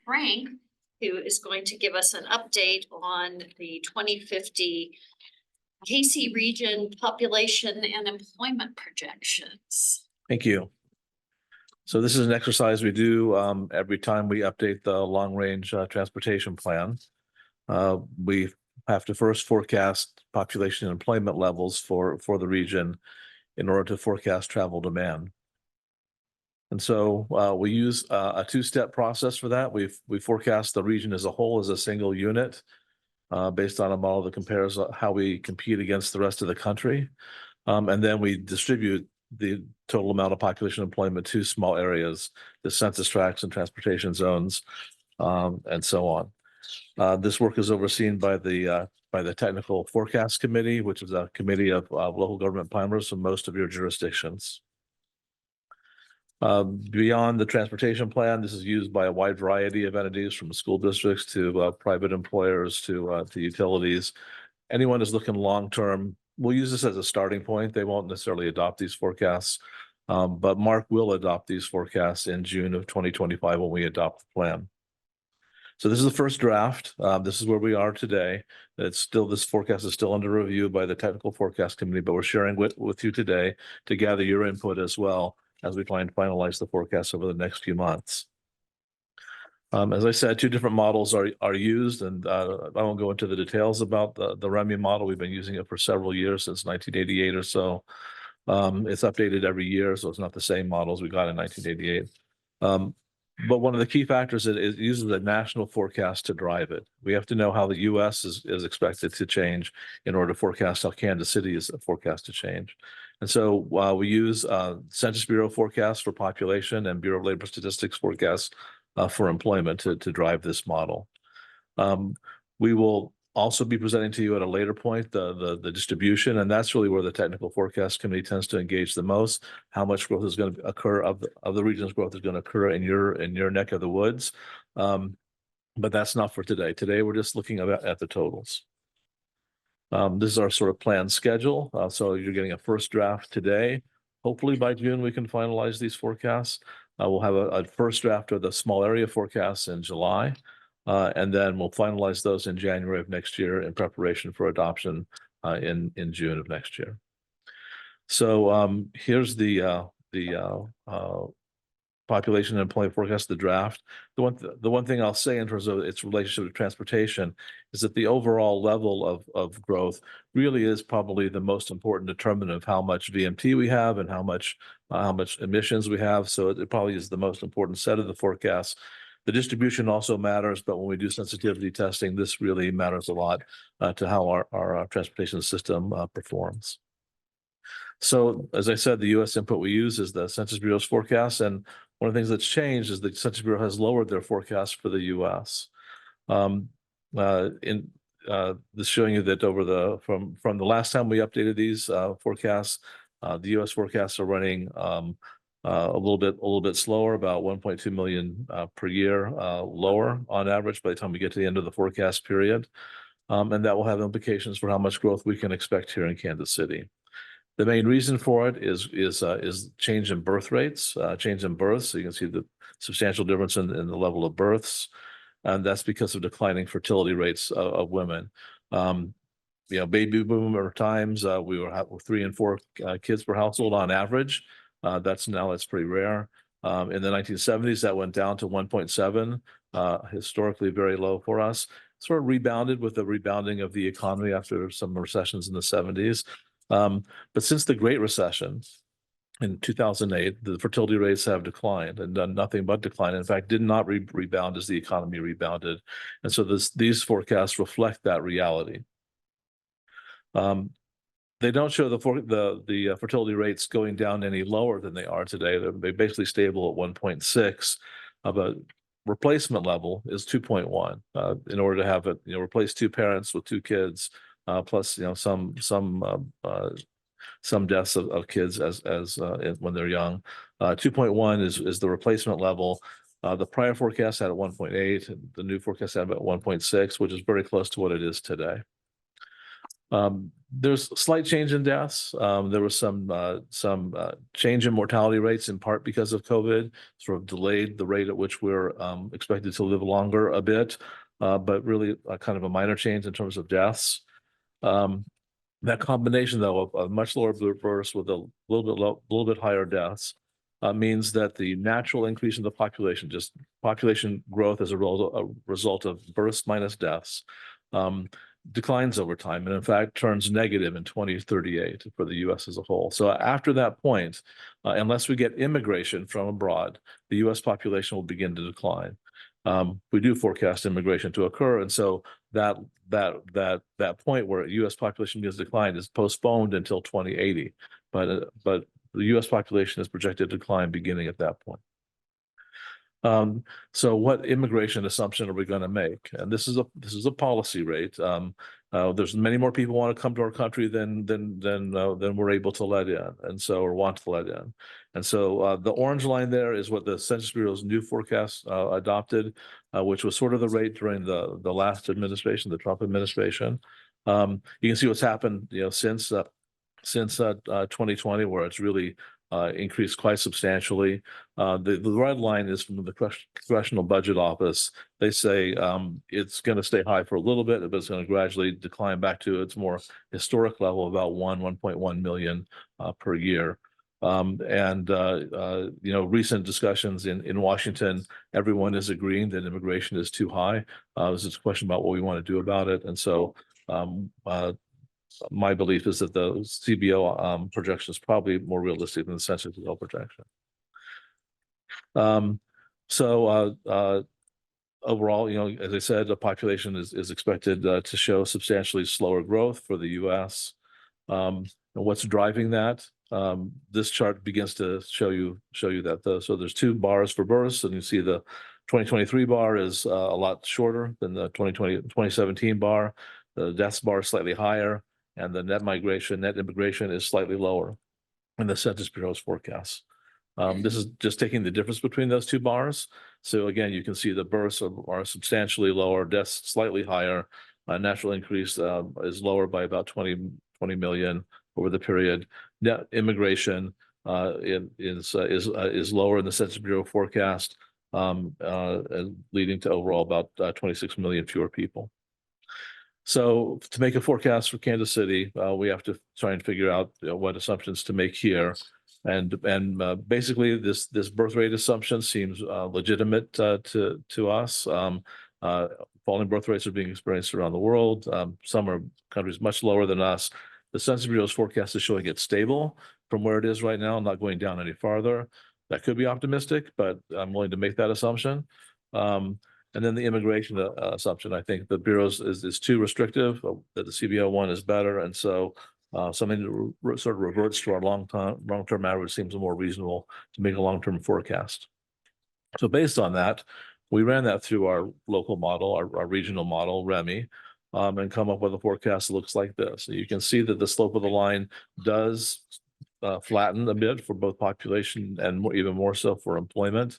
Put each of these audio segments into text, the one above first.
Frank, who is going to give us an update on the 2050 KC region population and employment projections. Thank you. So this is an exercise we do every time we update the long-range transportation plan. We have to first forecast population and employment levels for the region in order to forecast travel demand. And so we use a two-step process for that. We forecast the region as a whole as a single unit based on a model that compares how we compete against the rest of the country. And then we distribute the total amount of population employment to small areas, the census tracts and transportation zones, and so on. This work is overseen by the Technical Forecast Committee, which is a committee of local government planners from most of your jurisdictions. Beyond the transportation plan, this is used by a wide variety of entities, from school districts to private employers to utilities. Anyone who's looking long-term, we'll use this as a starting point. They won't necessarily adopt these forecasts, but Mark will adopt these forecasts in June of 2025 when we adopt the plan. So this is the first draft. This is where we are today. This forecast is still under review by the Technical Forecast Committee, but we're sharing with you today to gather your input as well as we try and finalize the forecast over the next few months. As I said, two different models are used, and I won't go into the details about the REMI model. We've been using it for several years, since 1988 or so. It's updated every year, so it's not the same models we got in 1988. But one of the key factors is it uses a national forecast to drive it. We have to know how the U.S. is expected to change in order to forecast how Kansas City is forecast to change. And so we use Census Bureau forecasts for population and Bureau of Labor Statistics forecasts for employment to drive this model. We will also be presenting to you at a later point the distribution, and that's really where the Technical Forecast Committee tends to engage the most. How much growth is going to occur of the region's growth is going to occur in your neck of the woods, but that's not for today. Today we're just looking at the totals. This is our sort of planned schedule. So you're getting a first draft today. Hopefully by June we can finalize these forecasts. We'll have a first draft of the small area forecasts in July. And then we'll finalize those in January of next year in preparation for adoption in June of next year. So here's the population and employment forecast, the draft. The one thing I'll say in terms of its relationship to transportation is that the overall level of growth really is probably the most important determinant of how much VMT we have and how much emissions we have. So it probably is the most important set of the forecasts. The distribution also matters, but when we do sensitivity testing, this really matters a lot to how our transportation system performs. So as I said, the U.S. input we use is the Census Bureau's forecast, and one of the things that's changed is the Census Bureau has lowered their forecast for the U.S. This showing you that from the last time we updated these forecasts, the U.S. forecasts are running a little bit slower, about 1.2 million per year lower on average by the time we get to the end of the forecast period, and that will have implications for how much growth we can expect here in Kansas City. The main reason for it is change in birth rates, change in births. So you can see the substantial difference in the level of births, and that's because of declining fertility rates of women. Baby boomer times, we were 3 and 4 kids per household on average. That's pretty rare. In the 1970s, that went down to 1.7, historically very low for us. Sort of rebounded with the rebounding of the economy after some recessions in the 70s. But since the Great Recession in 2008, the fertility rates have declined and done nothing but decline. In fact, did not rebound as the economy rebounded. And so these forecasts reflect that reality. They don't show the fertility rates going down any lower than they are today. They're basically stable at 1.6, but replacement level is 2.1. In order to have it, replace 2 parents with 2 kids, plus some deaths of kids as when they're young. 2.1 is the replacement level. The prior forecast had at 1.8, and the new forecast had about 1.6, which is very close to what it is today. There's a slight change in deaths. There was some change in mortality rates, in part because of COVID, sort of delayed the rate at which we're expected to live longer a bit, but really kind of a minor change in terms of deaths. That combination, though, of a much lower births with a little bit higher deaths, means that the natural increase in the population, just population growth as a result of births minus deaths, declines over time, and in fact turns negative in 2038 for the US as a whole. So after that point, unless we get immigration from abroad, the US population will begin to decline. We do forecast immigration to occur, and so that point where US population begins to decline is postponed until 2080. But the US population is projected to decline beginning at that point. So what immigration assumption are we going to make? And this is a policy rate. There's many more people want to come to our country than we're able to let in, and so or want to let in. And so the orange line there is what the Census Bureau's new forecast adopted, which was sort of the rate during the last administration, the Trump administration. You can see what's happened, since 2020, where it's really increased quite substantially. The red line is from the Congressional Budget Office. They say it's going to stay high for a little bit, but it's going to gradually decline back to its more historic level of about 1.1 million per year. Recent discussions in Washington, everyone is agreeing that immigration is too high. This is a question about what we want to do about it. And so my belief is that the CBO projection is probably more realistic than the Census Bureau projection. Overall, as I said, the population is expected to show substantially slower growth for the U.S. And what's driving that? This chart begins to show you that. So there's two bars for births, and you see the 2023 bar is a lot shorter than the 2017 bar. The deaths bar is slightly higher, and the net immigration is slightly lower in the Census Bureau's forecasts. This is just taking the difference between those two bars. So again, you can see the births are substantially lower, deaths slightly higher. Natural increase is lower by about 20 million over the period. Net immigration is lower in the Census Bureau forecast, leading to overall about 26 million fewer people. So to make a forecast for Kansas City, we have to try and figure out what assumptions to make here. And basically, this birth rate assumption seems legitimate to us. Falling birth rates are being experienced around the world. Some are countries much lower than us. The Census Bureau's forecast is showing it stable from where it is right now, not going down any farther. That could be optimistic, but I'm willing to make that assumption. And then the immigration assumption, I think the Bureau's is too restrictive, that the CBO one is better. And so something that sort of reverts to our long-term average seems more reasonable to make a long-term forecast. So based on that, we ran that through our local model, our regional model, REMI, and come up with a forecast that looks like this. So you can see that the slope of the line does flatten a bit for both population and even more so for employment.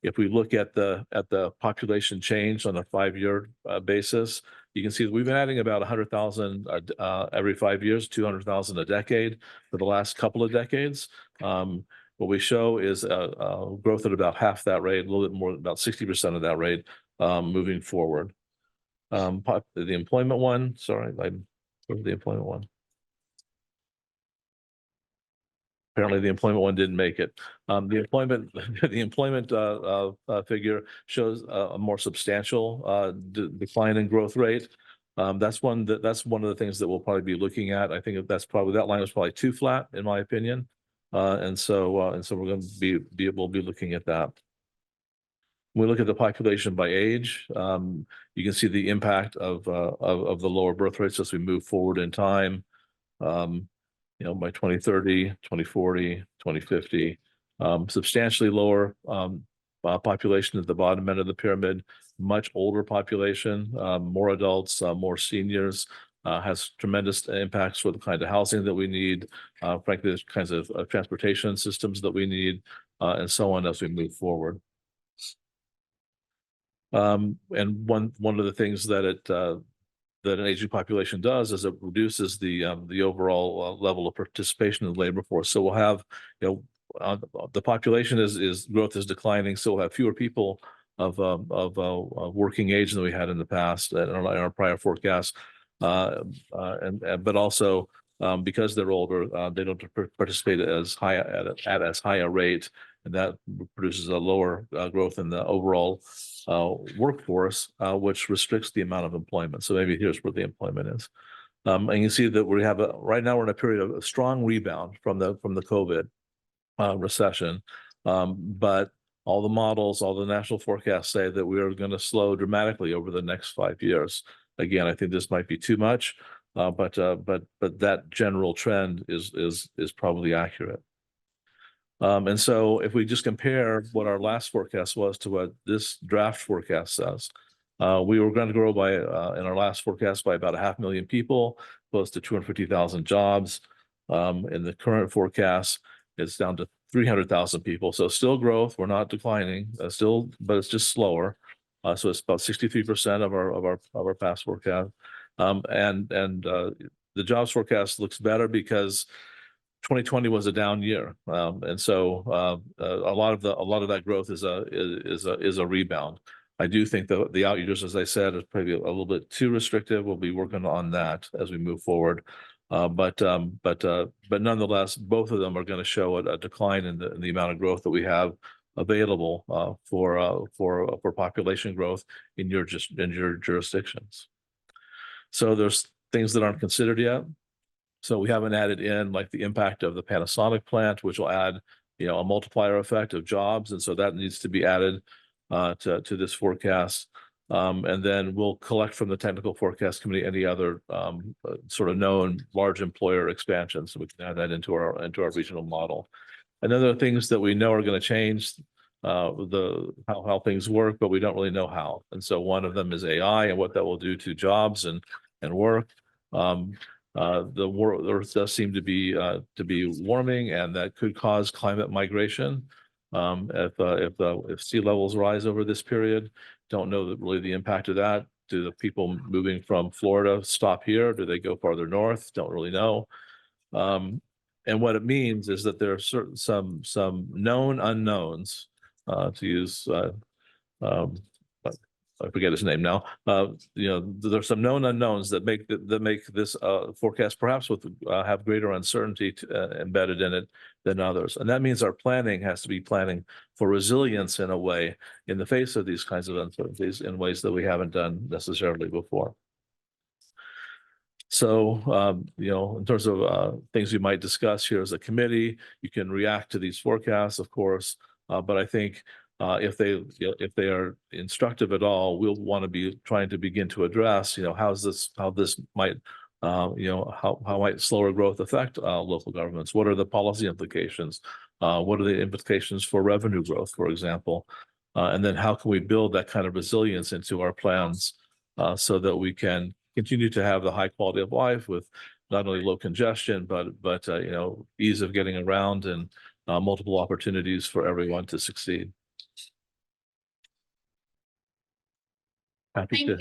If we look at the population change on a 5-year basis, you can see that we've been adding about 100,000 every 5 years, 200,000 a decade for the last couple of decades. What we show is growth at about half that rate, a little bit more, about 60% of that rate moving forward. The employment one, sorry, the employment one. Apparently, the employment one didn't make it. The employment figure shows a more substantial decline in growth rate. That's one of the things that we'll probably be looking at. I think that line was probably too flat, in my opinion, and so we're going to we'll be looking at that. When we look at the population by age, you can see the impact of the lower birth rates as we move forward in time. By 2030, 2040, 2050, substantially lower population at the bottom end of the pyramid, much older population, more adults, more seniors, has tremendous impacts for the kind of housing that we need, frankly, the kinds of transportation systems that we need, and so on as we move forward. And one of the things that that an aging population does is it reduces the overall level of participation in the labor force. So we'll have, the population is growth is declining, so we'll have fewer people of working age than we had in the past in our prior forecast. But also because they're older, they don't participate as high at as high a rate, and that produces a lower growth in the overall workforce, which restricts the amount of employment. So maybe here's where the employment is. And you see that we have right now we're in a period of a strong rebound from the COVID recession, but all the models, all the national forecasts say that we are going to slow dramatically over the next 5 years. Again, I think this might be too much, but that general trend is probably accurate. And so if we just compare what our last forecast was to what this draft forecast says, we were going to grow by in our last forecast by about 500,000 people, close to 250,000 jobs. In the current forecast, it's down to 300,000 people. So still growth, we're not declining, still, but it's just slower. So it's about 63% of our past forecast. And the jobs forecast looks better because 2020 was a down year, and so a lot of that growth is a rebound. I do think the out years, as I said, is probably a little bit too restrictive. We'll be working on that as we move forward, but nonetheless, both of them are going to show a decline in the amount of growth that we have available for population growth in your jurisdictions. So there's things that aren't considered yet. So we haven't added in like the impact of the Panasonic plant, which will add, a multiplier effect of jobs. And so that needs to be added to this forecast. And then we'll collect from the technical forecast committee any other sort of known large employer expansions. So we can add that into our regional model. And then there are things that we know are going to change how things work, but we don't really know how. And so one of them is AI and what that will do to jobs and work. The Earth does seem to be warming, and that could cause climate migration. If sea levels rise over this period, don't know really the impact of that. Do the people moving from Florida stop here? Do they go farther north? Don't really know. And what it means is that there are some known unknowns, to use I forget his name now. There's some known unknowns that make this forecast perhaps have greater uncertainty embedded in it than others, and that means our planning has to be planning for resilience in a way in the face of these kinds of uncertainties in ways that we haven't done necessarily before. So, in terms of things we might discuss here as a committee, you can react to these forecasts, of course, but I think if they are instructive at all, we'll want to be trying to begin to address, how this might, how might slower growth affect local governments? What are the policy implications? What are the implications for revenue growth, for example? And then how can we build that kind of resilience into our plans so that we can continue to have the high quality of life with not only low congestion, but ease of getting around and multiple opportunities for everyone to succeed. Happy Thank to. you.